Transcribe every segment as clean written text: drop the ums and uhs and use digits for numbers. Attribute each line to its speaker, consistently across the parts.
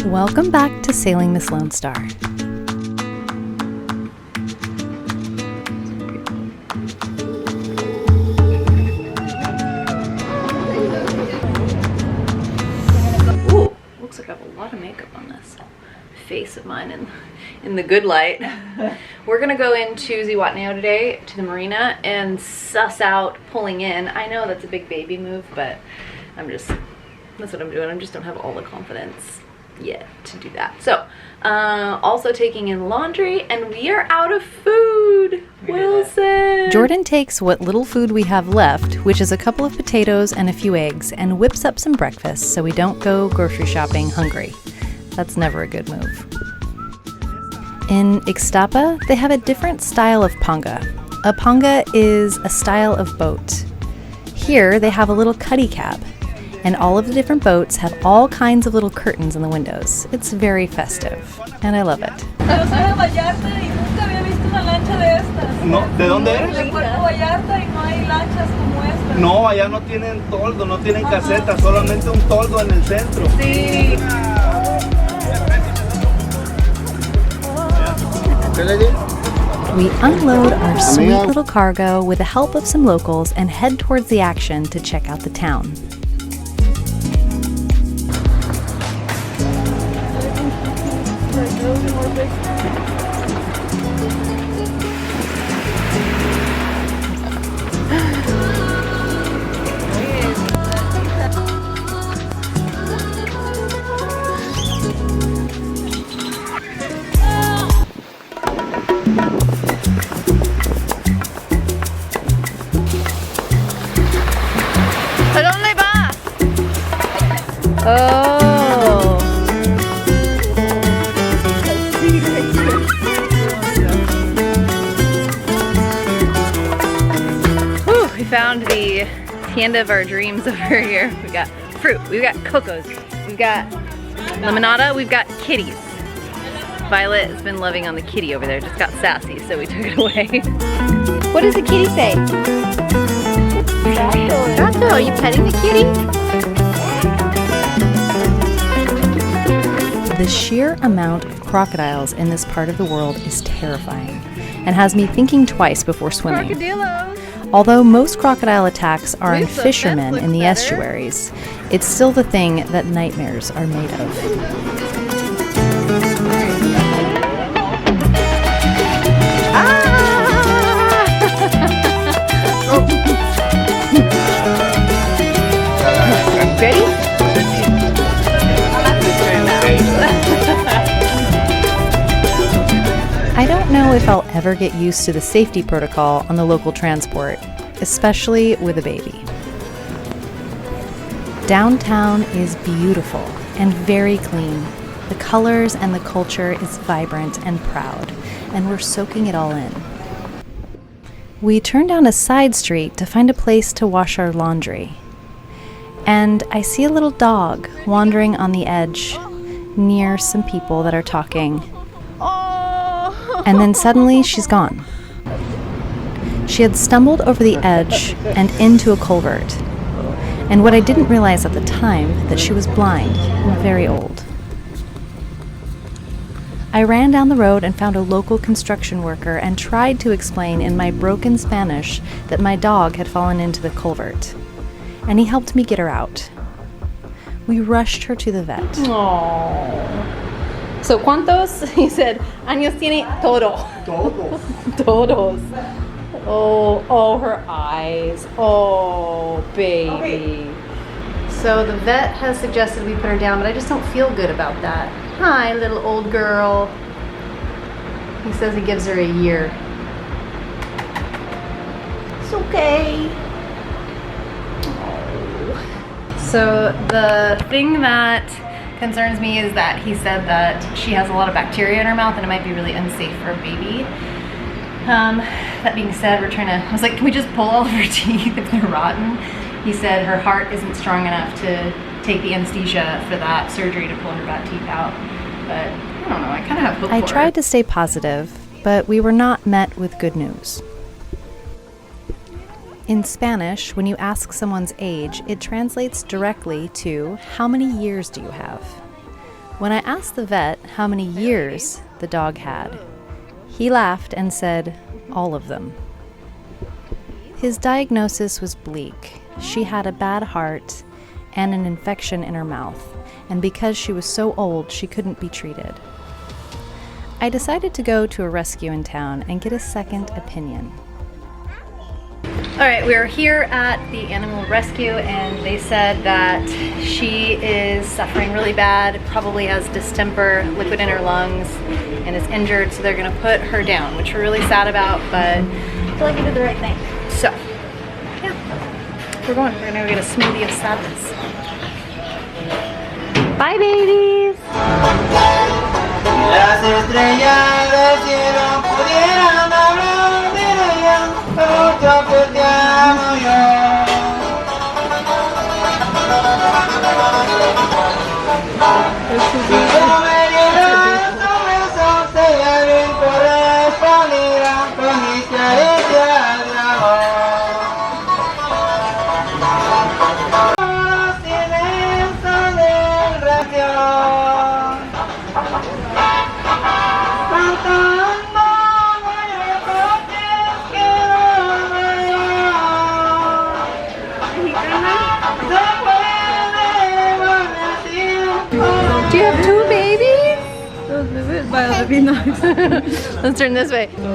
Speaker 1: Welcome back to Sailing Miss Lone Star. Ooh, looks like I have a lot of makeup on this face of mine in the good light. We're gonna go into Zihuatanejo today to the marina and suss out pulling in. I know that's a big baby move, but that's what I'm doing. I just don't have all the confidence yet to do that. So also taking in laundry, and we are out of food. Wilson! Jordan takes what little food we have left, which is a couple of potatoes and a few eggs, and whips up some breakfast so we don't go grocery shopping hungry. That's never a good move. In Ixtapa, they have a different style of panga. A panga is a style of boat. Here they have a little cuddy cab, and all of the different boats have all kinds of little curtains in the windows. It's very festive, and I love it.
Speaker 2: No, ¿de dónde eres? De Puerto Vallarta y no hay lanchas como esta. No, allá no tienen toldo, no tienen caseta, solamente un toldo en el centro. Sí.
Speaker 1: We unload our sweet little cargo with the help of some locals and head towards the action to check out the town. Oh! Whew, we found the tienda of our dreams over here. We've got fruit, we've got cocos, we've got limonada, we've got kitties. Violet has been loving on the kitty over there, just got sassy, so we took it away. What does the kitty say? Gato. Gato, are you petting the kitty? The sheer amount of crocodiles in this part of the world is terrifying and has me thinking twice before swimming. Crocodillos. Although most crocodile attacks are on fishermen in the estuaries, it's still the thing that nightmares are made of. Ready? I don't know if I'll ever get used to the safety protocol on the local transport, especially with a baby. Downtown is beautiful and very clean. The colors and the culture is vibrant and proud, and we're soaking it all in. We turn down a side street to find a place to wash our laundry. And I see a little dog wandering on the edge near some people that are talking. And then suddenly she's gone. She had stumbled over the edge and into a culvert. And what I didn't realize at the time, that she was blind and very old. I ran down the road and found a local construction worker and tried to explain in my broken Spanish that my dog had fallen into the culvert. And he helped me get her out. We rushed her to the vet. Aww. So, ¿cuántos? He said, años tiene? Todo.
Speaker 2: Todos.
Speaker 1: Todos. Oh, her eyes. Oh, baby. Okay. So the vet has suggested we put her down, but I just don't feel good about that. Hi, little old girl. He says he gives her a year. It's okay. Oh. So the thing that concerns me is that he said that she has a lot of bacteria in her mouth and it might be really unsafe for a baby. That being said, I was like, can we just pull all of her teeth if they're rotten? He said her heart isn't strong enough to take the anesthesia for that surgery to pull her bad teeth out. But I don't know, I kind of have hope for her. I tried to stay positive, but we were not met with good news. In Spanish, when you ask someone's age, it translates directly to, how many years do you have? When I asked the vet how many years the dog had, he laughed and said, all of them. His diagnosis was bleak. She had a bad heart and an infection in her mouth, and because she was so old, she couldn't be treated. I decided to go to a rescue in town and get a second opinion. Alright, we're here at the animal rescue and they said that she is suffering really bad, probably has distemper, liquid in her lungs, and is injured, so they're gonna put her down, which we're really sad about, but I feel like we did the right thing. So, yeah, we're gonna go get a smoothie of sadness. Bye, babies!
Speaker 3: Las estrellas del cielo pudieran hablar, dirían lo mucho que te amo yo. Si tú me dieras un beso, sería bien correspondida con mis caricias de amor. Silencio del región.
Speaker 1: Do you have two babies? Let's turn this way. You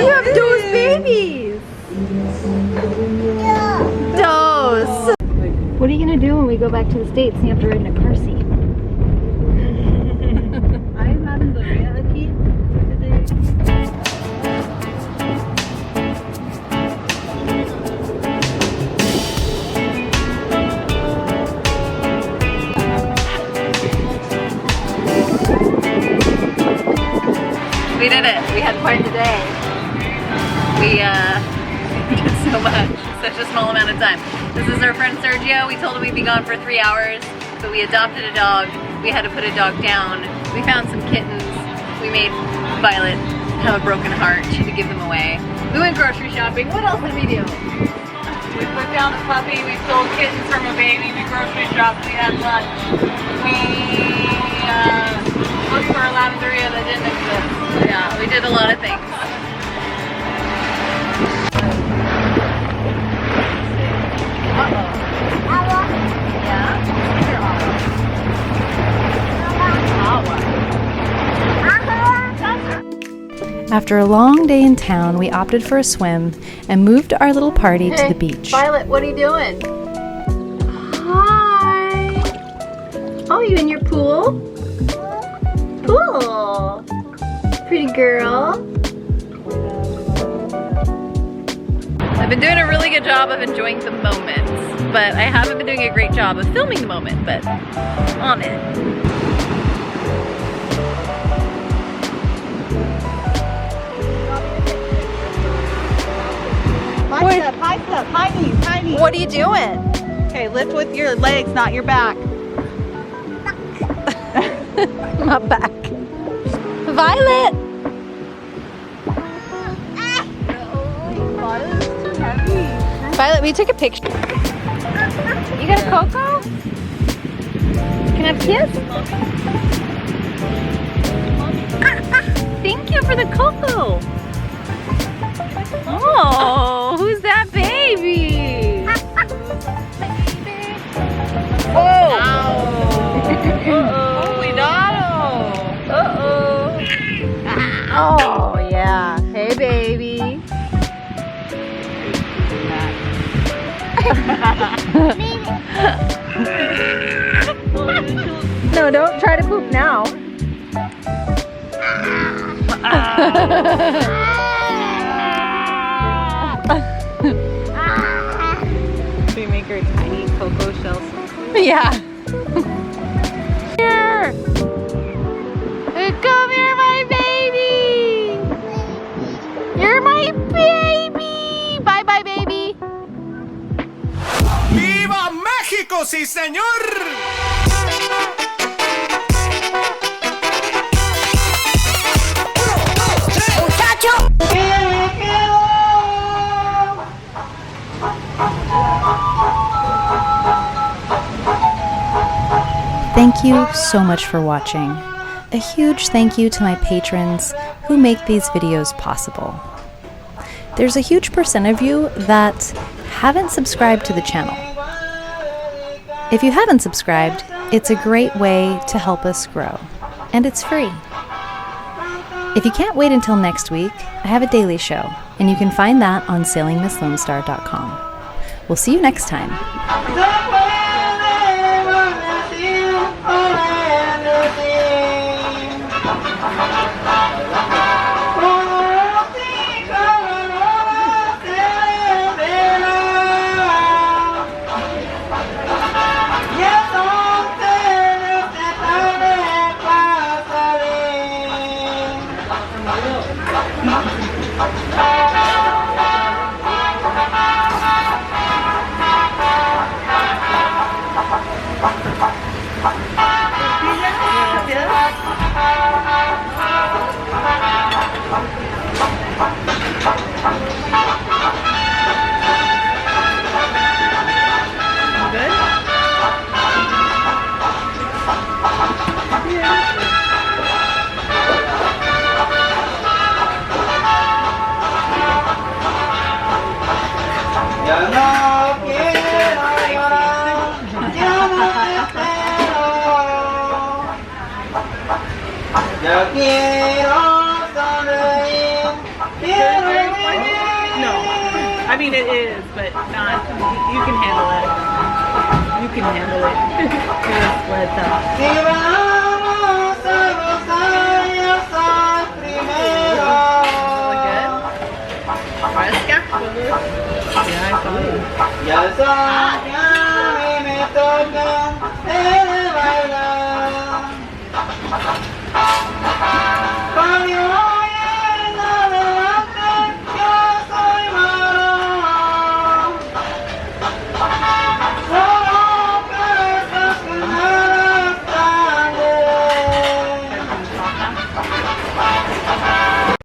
Speaker 1: have two babies! Dos! What are you gonna do when we go back to the States and you have to ride in a car seat?
Speaker 4: I'm not in the reality today.
Speaker 1: We did it. We had quite the day. We did so much, such a small amount of time. This is our friend Sergio. We told him we'd be gone for 3 hours, but we adopted a dog. We had to put a dog down. We found some kittens. We made Violet have a broken heart. She had to give them away. We went grocery shopping. What else did we do?
Speaker 4: We put down a puppy, we stole kittens from a baby, we grocery shopped, we had lunch. We looked for a lavender that didn't exist.
Speaker 1: Yeah, we did a lot of things. After a long day in town, we opted for a swim and moved our little party to the beach.
Speaker 4: Violet, what are you doing?
Speaker 1: Hi! Oh, you in your pool? Pool! Pretty girl. I've been doing a really good job of enjoying the moments, but I haven't been doing a great job of filming the moment, but on it.
Speaker 4: High step, high knees.
Speaker 1: What are you doing?
Speaker 4: Okay, lift with your legs, not your back.
Speaker 1: My back. Violet!
Speaker 4: Violet's too heavy.
Speaker 1: Violet, will you take a picture? You got a cocoa? Can I have a kiss? Thank you for the cocoa. Oh, who's that baby? Oh! Uh-oh.
Speaker 4: Cuidado.
Speaker 1: Uh-oh. Oh, yeah. Hey, baby. No, don't try to poop now.
Speaker 4: Should we make her tiny cocoa shells?
Speaker 1: Yeah. Here. Come here, my baby. You're my baby. Bye, bye, baby.
Speaker 5: ¡Viva México, sí señor!
Speaker 1: Thank you so much for watching. A huge thank you to my patrons who make these videos possible. There's a huge percent of you that haven't subscribed to the channel. If you haven't subscribed, it's a great way to help us grow, and it's free. If you can't wait until next week, I have a daily show, and you can find that on sailingmisslonestar.com. We'll see you next time.
Speaker 3: Ya no quiero llorar, ya no te espero. Ya quiero sonreír, quiero vivir.
Speaker 4: No. I mean, it is, but not. You can handle it. You can handle it. Just let them.
Speaker 3: Si vamos a gozar, yo soy primero.
Speaker 4: Fresca? Yeah, I saw you.
Speaker 3: Ya soy, ya a mí me toca.